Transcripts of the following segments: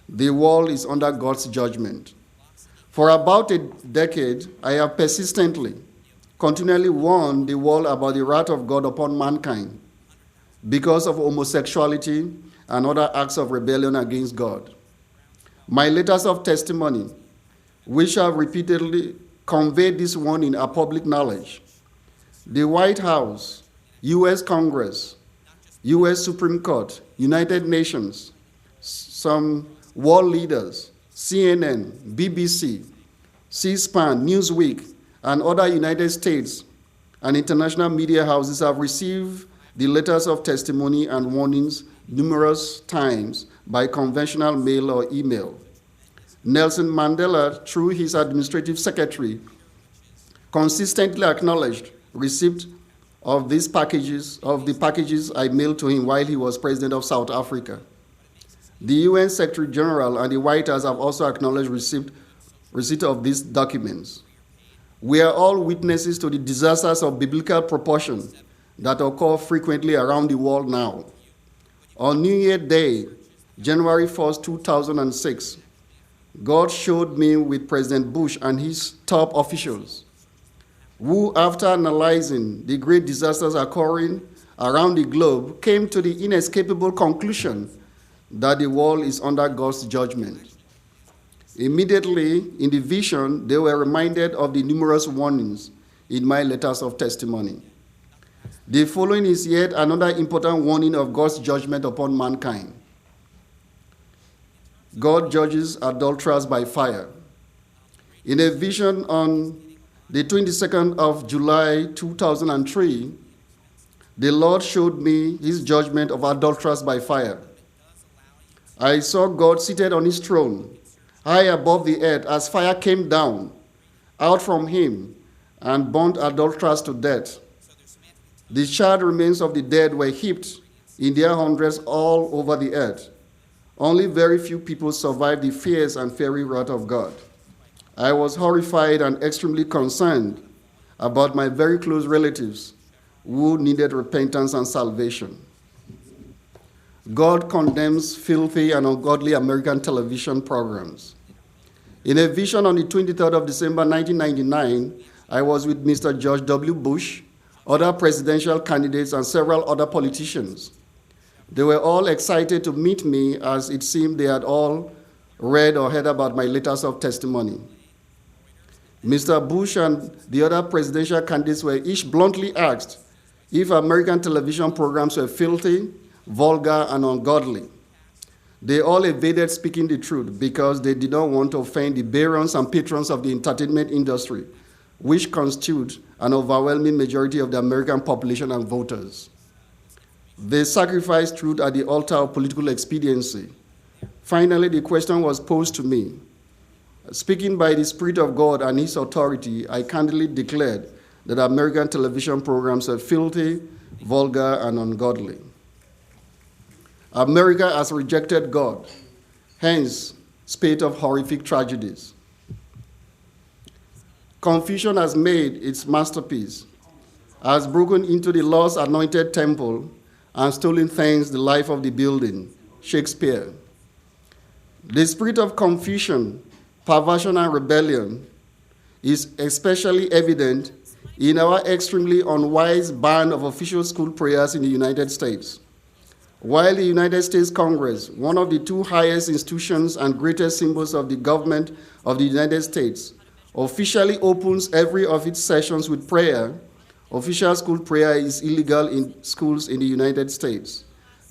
The world is under God's judgment. For about a decade, I have persistently, continually warned the world about the wrath of God upon mankind because of homosexuality and other acts of rebellion against God. My letters of testimony, which have repeatedly conveyed this warning, are public knowledge. The White House, U.S. Congress, U.S. Supreme Court, United Nations, some world leaders, CNN, BBC, C-SPAN, Newsweek, and other United States and international media houses have received the letters of testimony and warnings numerous times by conventional mail or email. Nelson Mandela, through his administrative secretary, consistently acknowledged receipt of the packages I mailed to him while he was president of South Africa. The UN Secretary General and the White House have also acknowledged receipt of these documents. We are all witnesses to the disasters of biblical proportion that occur frequently around the world now. On New Year Day, January 1st, 2006, God showed me with President Bush and his top officials, who, after analyzing the great disasters occurring around the globe, came to the inescapable conclusion that the world is under God's judgment. Immediately in the vision, they were reminded of the numerous warnings in my letters of testimony. The following is yet another important warning of God's judgment upon mankind. God judges adulterers by fire. In a vision on the 22nd of July 2003, the Lord showed me his judgment of adulterers by fire. I saw God seated on his throne, high above the earth, as fire came down out from him and burnt adulterers to death. The charred remains of the dead were heaped in their hundreds all over the earth. Only very few people survived the fierce and fiery wrath of God. I was horrified and extremely concerned about my very close relatives who needed repentance and salvation. God condemns filthy and ungodly American television programs. In a vision on the 23rd of December 1999, I was with Mr. George W. Bush, other presidential candidates, and several other politicians. They were all excited to meet me, as it seemed they had all read or heard about my letters of testimony. Mr. Bush and the other presidential candidates were each bluntly asked if American television programs were filthy, vulgar, and ungodly. They all evaded speaking the truth because they did not want to offend the barons and patrons of the entertainment industry, which constitute an overwhelming majority of the American population and voters. They sacrificed truth at the altar of political expediency. Finally, the question was posed to me. Speaking by the Spirit of God and his authority, I candidly declared that American television programs are filthy, vulgar, and ungodly. America has rejected God, hence, spate of horrific tragedies. Confucius has made its masterpiece, has broken into the Lord's anointed temple, and stolen things, the life of the building, Shakespeare. The spirit of confusion, perversion, and rebellion is especially evident in our extremely unwise ban of official school prayers in the United States. While the United States Congress, one of the two highest institutions and greatest symbols of the government of the United States, officially opens every of its sessions with prayer, official school prayer is illegal in schools in the United States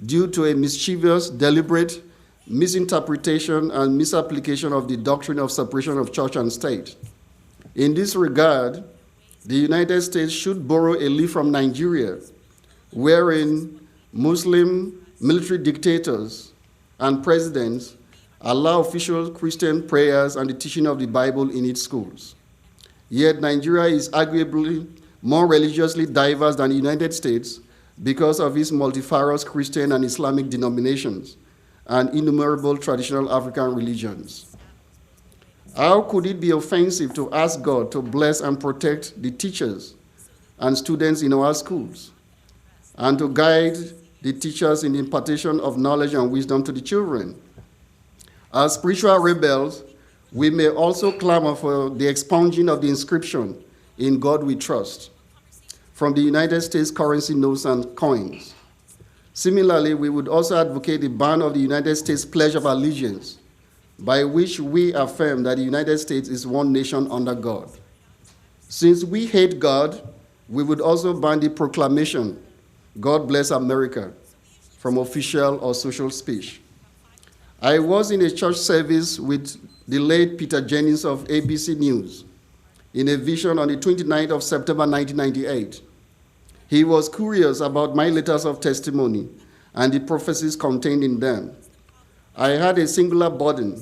due to a mischievous, deliberate misinterpretation and misapplication of the doctrine of separation of church and state. In this regard, the United States should borrow a leaf from Nigeria, wherein Muslim military dictators and presidents allow official Christian prayers and the teaching of the Bible in its schools. Yet Nigeria is arguably more religiously diverse than the United States because of its multifarious Christian and Islamic denominations and innumerable traditional African religions. How could it be offensive to ask God to bless and protect the teachers and students in our schools, and to guide the teachers in the impartation of knowledge and wisdom to the children? As spiritual rebels, we may also clamor for the expunging of the inscription, "In God We Trust," from the United States currency notes and coins. Similarly, we would also advocate the ban of the United States Pledge of Allegiance, by which we affirm that the United States is one nation under God. Since we hate God, we would also ban the proclamation, "God bless America," from official or social speech. I was in a church service with the late Peter Jennings of ABC News in a vision on the 29th of September 1998. He was curious about my letters of testimony and the prophecies contained in them. I had a singular burden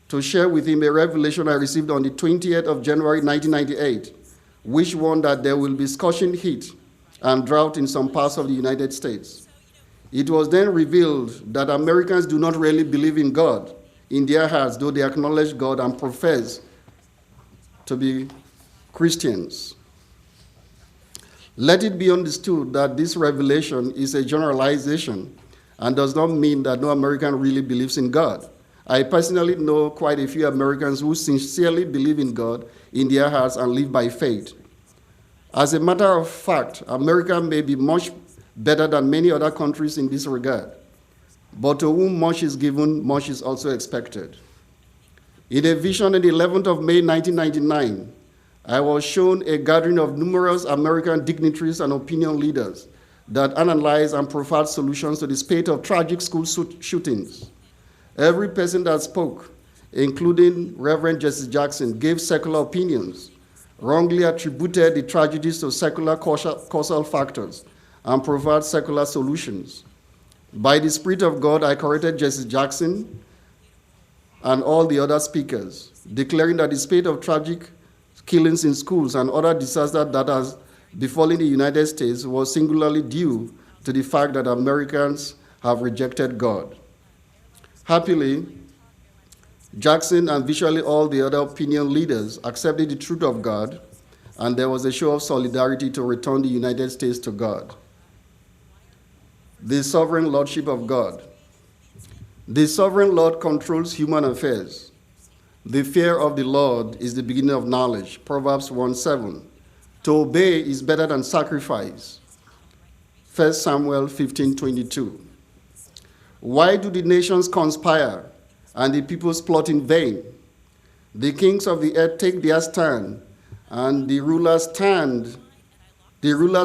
to share with him a revelation I received on the 20th of January 1998, which warned that there will be scorching heat and drought in some parts of the United States. It was then revealed that Americans do not really believe in God in their hearts, though they acknowledge God and profess to be Christians. Let it be understood that this revelation is a generalization and does not mean that no American really believes in God. I personally know quite a few Americans who sincerely believe in God in their hearts and live by faith. As a matter of fact, America may be much better than many other countries in this regard, but to whom much is given, much is also expected. In a vision on the 11th of May 1999, I was shown a gathering of numerous American dignitaries and opinion leaders that analyzed and provided solutions to the spate of tragic school shootings. Every person that spoke, including Reverend Jesse Jackson, gave secular opinions, wrongly attributed the tragedies to secular causal factors, and provide secular solutions. By the Spirit of God, I corrected Jesse Jackson and all the other speakers, declaring that the spate of tragic killings in schools and other disasters that has befallen the United States was singularly due to the fact that Americans have rejected God. Happily, Jackson and virtually all the other opinion leaders accepted the truth of God, and there was a show of solidarity to return the United States to God. The sovereign lordship of God. The sovereign Lord controls human affairs. The fear of the Lord is the beginning of knowledge. Proverbs 1:7. To obey is better than sacrifice. 1 Samuel 15:22. Why do the nations conspire and the peoples plot in vain? The kings of the earth take their stand, and the rulers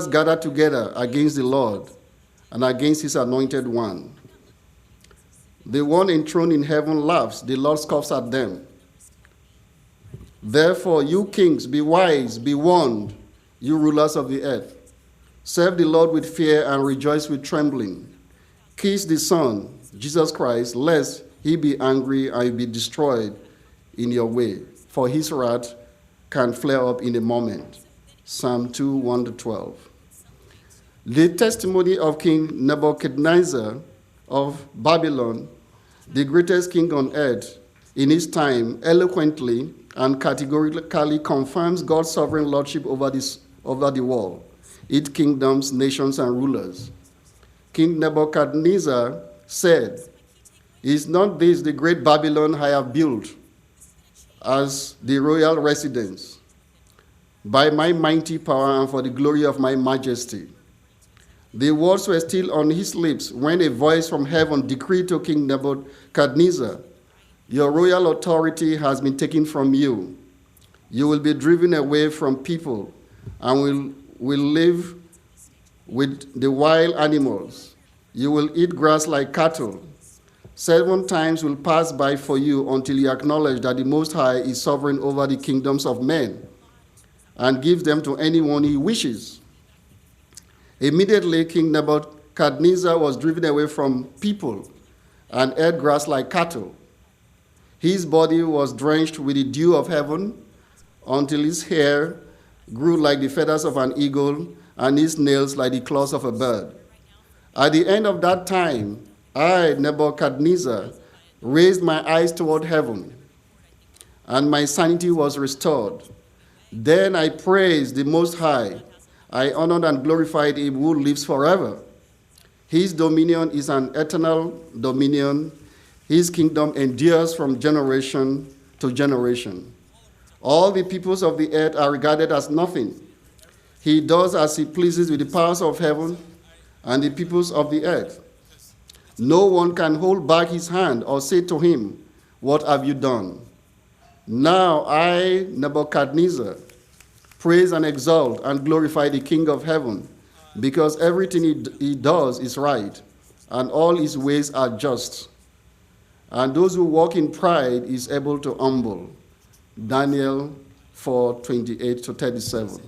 gather together against the Lord and against his anointed one. The one enthroned in heaven laughs, the Lord scoffs at them. Therefore, you kings, be wise, be warned, you rulers of the earth. Serve the Lord with fear and rejoice with trembling. Kiss the Son, Jesus Christ, lest he be angry and you be destroyed in your way, for his wrath can flare up in a moment. Psalm 2:1-12. The testimony of King Nebuchadnezzar of Babylon, the greatest king on earth in his time, eloquently and categorically confirms God's sovereign lordship over the world, its kingdoms, nations, and rulers. King Nebuchadnezzar said, "Is not this the great Babylon I have built as the royal residence, by my mighty power and for the glory of my majesty?" The words were still on his lips when a voice from heaven decreed to King Nebuchadnezzar, "Your royal authority has been taken from you. You will be driven away from people and will live with the wild animals. You will eat grass like cattle. 7 times will pass by for you until you acknowledge that the Most High is sovereign over the kingdoms of men and gives them to anyone he wishes." Immediately, King Nebuchadnezzar was driven away from people and ate grass like cattle. His body was drenched with the dew of heaven until his hair grew like the feathers of an eagle and his nails like the claws of a bird. At the end of that time, I, Nebuchadnezzar, raised my eyes toward heaven, and my sanity was restored. Then I praised the Most High. I honored and glorified him who lives forever. His dominion is an eternal dominion. His kingdom endures from generation to generation. All the peoples of the earth are regarded as nothing. He does as he pleases with the powers of heaven and the peoples of the earth. No one can hold back his hand or say to him, "What have you done?" Now I, Nebuchadnezzar, praise and exalt and glorify the King of heaven, because everything he does is right, and all his ways are just. And those who walk in pride is able to humble. Daniel 4:28-37.